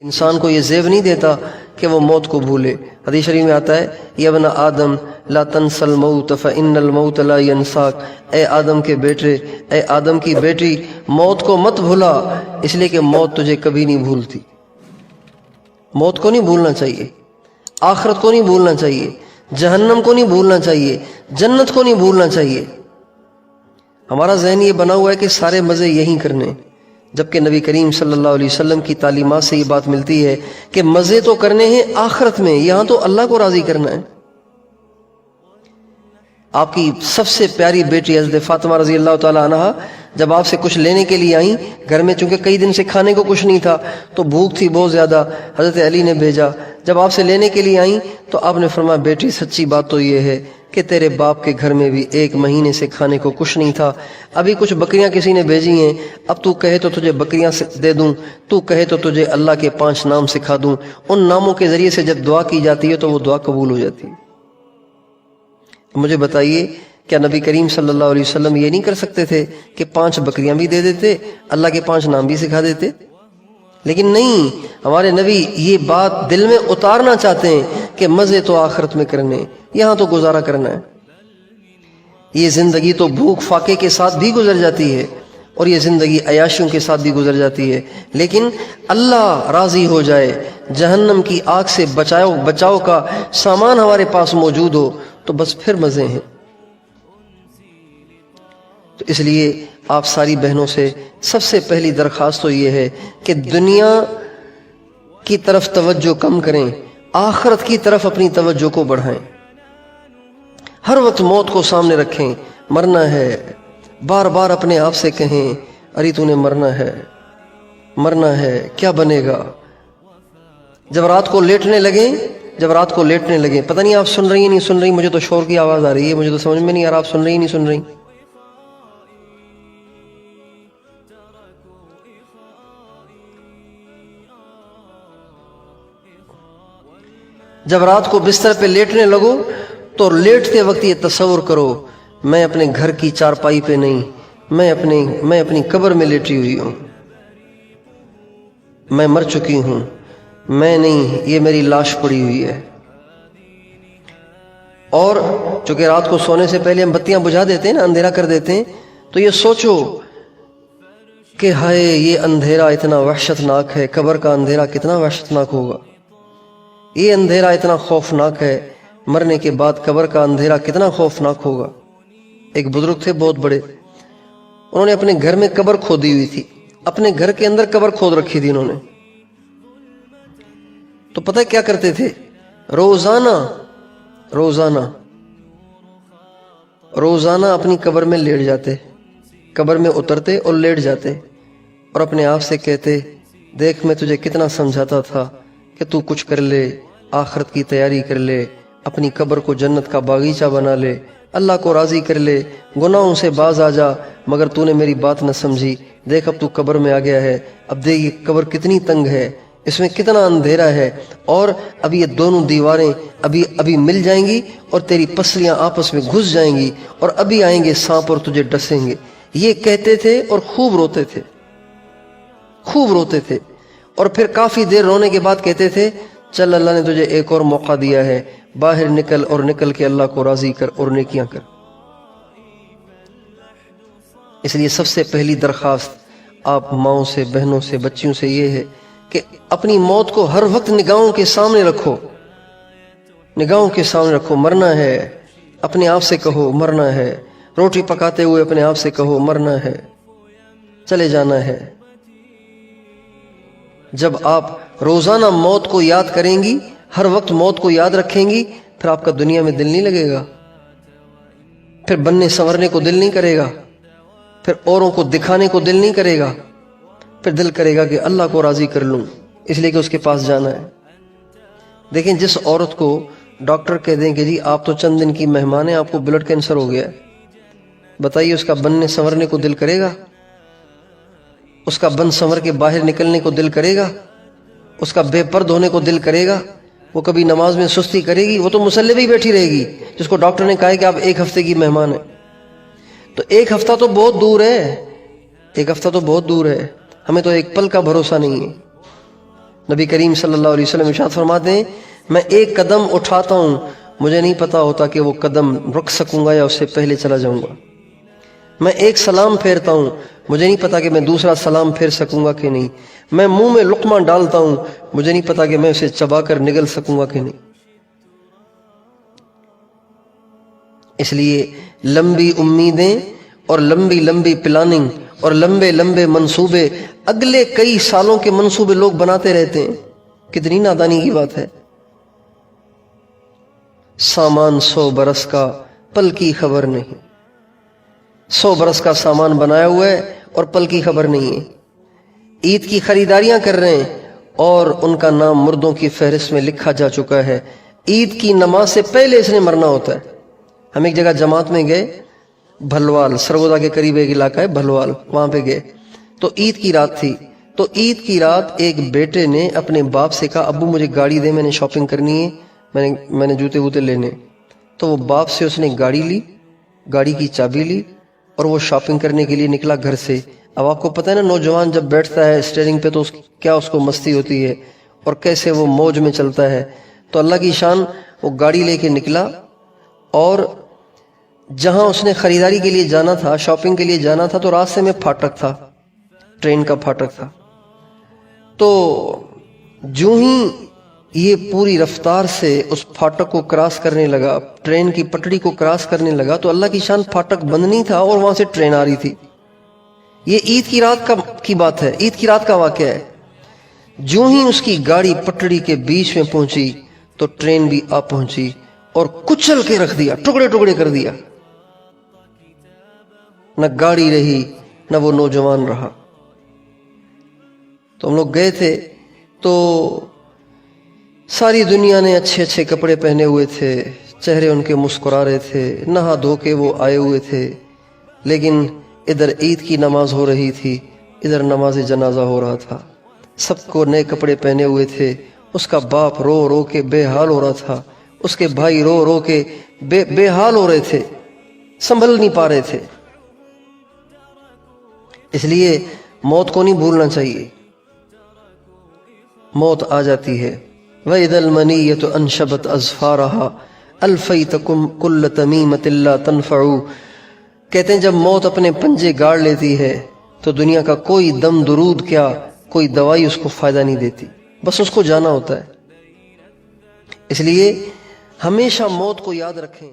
انسان کو یہ زیب نہیں دیتا کہ وہ موت کو بھولے۔ حدیث شریف میں آتا ہے یا ابن آدم لا تنس الموت فإن الموت لا ينساک، اے آدم کے بیٹے، اے آدم کی بیٹی، موت کو مت بھولا، اس لیے کہ موت تجھے کبھی نہیں بھولتی۔ موت کو نہیں بھولنا چاہیے، آخرت کو نہیں بھولنا چاہیے، جہنم کو نہیں بھولنا چاہیے، جنت کو نہیں بھولنا چاہیے۔ ہمارا ذہن یہ بنا ہوا ہے کہ سارے مزے یہیں کرنے، جبکہ نبی کریم صلی اللہ علیہ وسلم کی تعلیمات سے یہ بات ملتی ہے کہ مزے تو کرنے ہیں آخرت میں، یہاں تو اللہ کو راضی کرنا ہے۔ آپ کی سب سے پیاری بیٹی حضرت فاطمہ رضی اللہ تعالی عنہا جب آپ سے کچھ لینے کے لیے آئیں، گھر میں چونکہ کئی دن سے کھانے کو کچھ نہیں تھا تو بھوک تھی بہت زیادہ، حضرت علی نے بھیجا، جب آپ سے لینے کے لیے آئیں تو آپ نے فرمایا بیٹی سچی بات تو یہ ہے کہ تیرے باپ کے گھر میں بھی 1 مہینے سے کھانے کو کچھ نہیں تھا، ابھی کچھ بکریاں کسی نے بھیجی ہیں، اب تو کہے تو تجھے بکریاں دے دوں، تو کہے تو تجھے اللہ کے 5 نام سکھا دوں، ان ناموں کے ذریعے سے جب دعا کی جاتی ہے تو وہ دعا قبول ہو جاتی ہے۔ مجھے بتائیے کیا نبی کریم صلی اللہ علیہ وسلم یہ نہیں کر سکتے تھے کہ 5 بکریاں بھی دے دیتے، اللہ کے 5 نام بھی سکھا دیتے؟ لیکن نہیں، ہمارے نبی یہ بات دل میں اتارنا چاہتے ہیں کہ مزے تو آخرت میں کرنے، یہاں تو گزارا کرنا ہے۔ یہ زندگی تو بھوک فاقے کے ساتھ بھی گزر جاتی ہے اور یہ زندگی عیاشیوں کے ساتھ بھی گزر جاتی ہے، لیکن اللہ راضی ہو جائے، جہنم کی آگ سے بچاؤ کا سامان ہمارے پاس موجود ہو تو بس پھر مزے ہیں۔ تو اس لیے آپ ساری بہنوں سے سب سے پہلی درخواست تو یہ ہے کہ دنیا کی طرف توجہ کم کریں، آخرت کی طرف اپنی توجہ کو بڑھائیں، ہر وقت موت کو سامنے رکھیں، مرنا ہے، بار بار اپنے آپ سے کہیں ارے تو نے مرنا ہے، مرنا ہے، کیا بنے گا؟ جب رات کو لیٹنے لگیں، پتہ نہیں آپ سن رہی ہیں نہیں سن رہی، مجھے تو شور کی آواز آ رہی ہے، مجھے تو سمجھ میں نہیں آ رہا آپ سن رہی ہیں نہیں سن رہی۔ جب رات کو بستر پہ لیٹنے لگو تو لیٹتے وقت یہ تصور کرو میں اپنے گھر کی چارپائی پہ نہیں، میں اپنی قبر میں لیٹی ہوئی ہوں، میں مر چکی ہوں، میں نہیں، یہ میری لاش پڑی ہوئی ہے۔ اور چونکہ رات کو سونے سے پہلے ہم بتیاں بجھا دیتے ہیں نا، اندھیرا کر دیتے ہیں، تو یہ سوچو کہ ہائے یہ اندھیرا اتنا وحشتناک ہے، قبر کا اندھیرا کتنا وحشتناک ہوگا، یہ اندھیرا اتنا خوفناک ہے، مرنے کے بعد قبر کا اندھیرا کتنا خوفناک ہوگا۔ ایک بزرگ تھے بہت بڑے، انہوں نے اپنے گھر میں قبر کھودی ہوئی تھی، اپنے گھر کے اندر قبر کھود رکھی تھی انہوں نے۔ تو پتہ کیا کرتے تھے؟ روزانہ اپنی قبر میں لیٹ جاتے، قبر میں اترتے اور لیٹ جاتے اور اپنے آپ سے کہتے دیکھ میں تجھے کتنا سمجھاتا تھا کہ تو کچھ کر لے، آخرت کی تیاری کر لے، اپنی قبر کو جنت کا باغیچہ بنا لے، اللہ کو راضی کر لے، گناہوں سے باز آ جا، مگر تو نے میری بات نہ سمجھی، دیکھ اب تو قبر میں آ گیا ہے، اب دیکھ یہ قبر کتنی تنگ ہے، اس میں کتنا اندھیرا ہے، اور اب یہ دونوں دیواریں ابھی مل جائیں گی اور تیری پسلیاں آپس میں گھس جائیں گی اور ابھی آئیں گے سانپ اور تجھے ڈسیں گے۔ یہ کہتے تھے اور خوب روتے تھے، اور پھر کافی دیر رونے کے بعد کہتے تھے چل اللہ نے تجھے ایک اور موقع دیا ہے، باہر نکل اور نکل کے اللہ کو راضی کر اور نیکیاں کر۔ اس لیے سب سے پہلی درخواست آپ ماؤں سے، بہنوں سے، بچیوں سے یہ ہے کہ اپنی موت کو ہر وقت نگاہوں کے سامنے رکھو، مرنا ہے، اپنے آپ سے کہو مرنا ہے، روٹی پکاتے ہوئے اپنے آپ سے کہو مرنا ہے، چلے جانا ہے۔ جب آپ روزانہ موت کو یاد کریں گی، ہر وقت موت کو یاد رکھیں گی، پھر آپ کا دنیا میں دل نہیں لگے گا، پھر بننے سنورنے کو دل نہیں کرے گا، پھر اوروں کو دکھانے کو دل نہیں کرے گا، پھر دل کرے گا کہ اللہ کو راضی کر لوں، اس لیے کہ اس کے پاس جانا ہے۔ دیکھیں جس عورت کو ڈاکٹر کہہ دیں کہ جی آپ تو چند دن کی مہمان ہیں، آپ کو بلڈ کینسر ہو گیا ہے، بتائیے اس کا بننے سنورنے کو دل کرے گا؟ اس کا بن سنور کے باہر نکلنے کو دل کرے گا؟ اس کا بے پرد ہونے کو دل کرے گا؟ وہ کبھی نماز میں سستی کرے گی؟ وہ تو مصلی پہ ہی بیٹھی رہے گی جس کو ڈاکٹر نے کہا ہے کہ آپ 1 ہفتے کی مہمان ہیں۔ تو 1 ہفتہ تو بہت دور ہے، 1 ہفتہ تو بہت دور ہے، ہمیں تو 1 پل کا بھروسہ نہیں ہے۔ نبی کریم صلی اللہ علیہ وسلم ارشاد فرماتے ہیں میں ایک قدم اٹھاتا ہوں مجھے نہیں پتا ہوتا کہ وہ قدم رک سکوں گا یا اس سے پہلے چلا جاؤں گا، میں ایک سلام پھیرتا ہوں مجھے نہیں پتا کہ میں دوسرا سلام پھیر سکوں گا کہ نہیں، میں منہ میں لقمہ ڈالتا ہوں مجھے نہیں پتا کہ میں اسے چبا کر نگل سکوں گا کہ نہیں۔ اس لیے لمبی امیدیں اور لمبی لمبی پلاننگ اور لمبے لمبے منصوبے، اگلے کئی سالوں کے منصوبے لوگ بناتے رہتے ہیں، کتنی نادانی کی بات ہے۔ سامان 100 برس کا پل کی خبر نہیں، 100 برس کا سامان بنایا ہوا ہے اور پل کی خبر نہیں ہے۔ عید کی خریداریاں کر رہے ہیں اور ان کا نام مردوں کی فہرست میں لکھا جا چکا ہے، عید کی نماز سے پہلے اس نے مرنا ہوتا ہے۔ ہم ایک جگہ جماعت میں گئے، بھلوال، سرگودا کے قریب ایک علاقہ ہے بھلوال، وہاں پہ گئے تو عید کی رات تھی۔ تو عید کی رات ایک بیٹے نے اپنے باپ سے کہا ابو مجھے گاڑی دے، میں نے شاپنگ کرنی ہے، میں نے جوتے ووتے لینے۔ تو وہ باپ سے اس نے گاڑی لی، گاڑی کی چابی لی اور وہ شاپنگ کرنے کے لیے نکلا گھر سے۔ اب آپ کو پتہ ہے نا نوجوان جب بیٹھتا ہے اسٹیئرنگ پہ تو کیا اس کو مستی ہوتی ہے اور کیسے وہ موج میں چلتا ہے۔ تو اللہ کی شان وہ گاڑی لے کے نکلا اور جہاں اس نے خریداری کے لیے جانا تھا، شاپنگ کے لیے جانا تھا، تو راستے میں پھاٹک تھا، ٹرین کا پھاٹک تھا۔ تو جو ہی یہ پوری رفتار سے اس پھاٹک کو کراس کرنے لگا، ٹرین کی پٹڑی کو کراس کرنے لگا، تو اللہ کی شان پھاٹک بند نہیں تھا اور وہاں سے ٹرین آ رہی تھی۔ یہ عید کی رات کی بات ہے، عید کی رات کا واقعہ ہے۔ جو ہی اس کی گاڑی پٹڑی کے بیچ میں پہنچی تو ٹرین بھی آ پہنچی اور کچل کے رکھ دیا، ٹکڑے ٹکڑے کر دیا۔ نہ گاڑی رہی نہ وہ نوجوان رہا۔ تو ہم لوگ گئے تھے تو ساری دنیا نے اچھے اچھے کپڑے پہنے ہوئے تھے، چہرے ان کے مسکرا رہے تھے، نہا دھو کے وہ آئے ہوئے تھے، لیکن ادھر عید کی نماز ہو رہی تھی، ادھر نماز جنازہ ہو رہا تھا۔ سب کو نئے کپڑے پہنے ہوئے تھے، اس کا باپ رو رو کے بے حال ہو رہا تھا، اس کے بھائی رو رو کے بے حال ہو رہے تھے، سنبھل نہیں پا رہے تھے۔ اس لیے موت کو نہیں بھولنا چاہیے، موت آ جاتی ہے۔ وَإِذَا الْمَنِيَّةُ أَنْشَبَتْ أَظْفَارَهَا أَلْفَيْتَكُمْ كُلَّ تَمِيمَةٍ لَا تَنْفَعُ۔ کہتے ہیں جب موت اپنے پنجے گاڑ لیتی ہے تو دنیا کا کوئی دم درود کیا، کوئی دوائی اس کو فائدہ نہیں دیتی، بس اس کو جانا ہوتا ہے۔ اس لیے ہمیشہ موت کو یاد رکھیں۔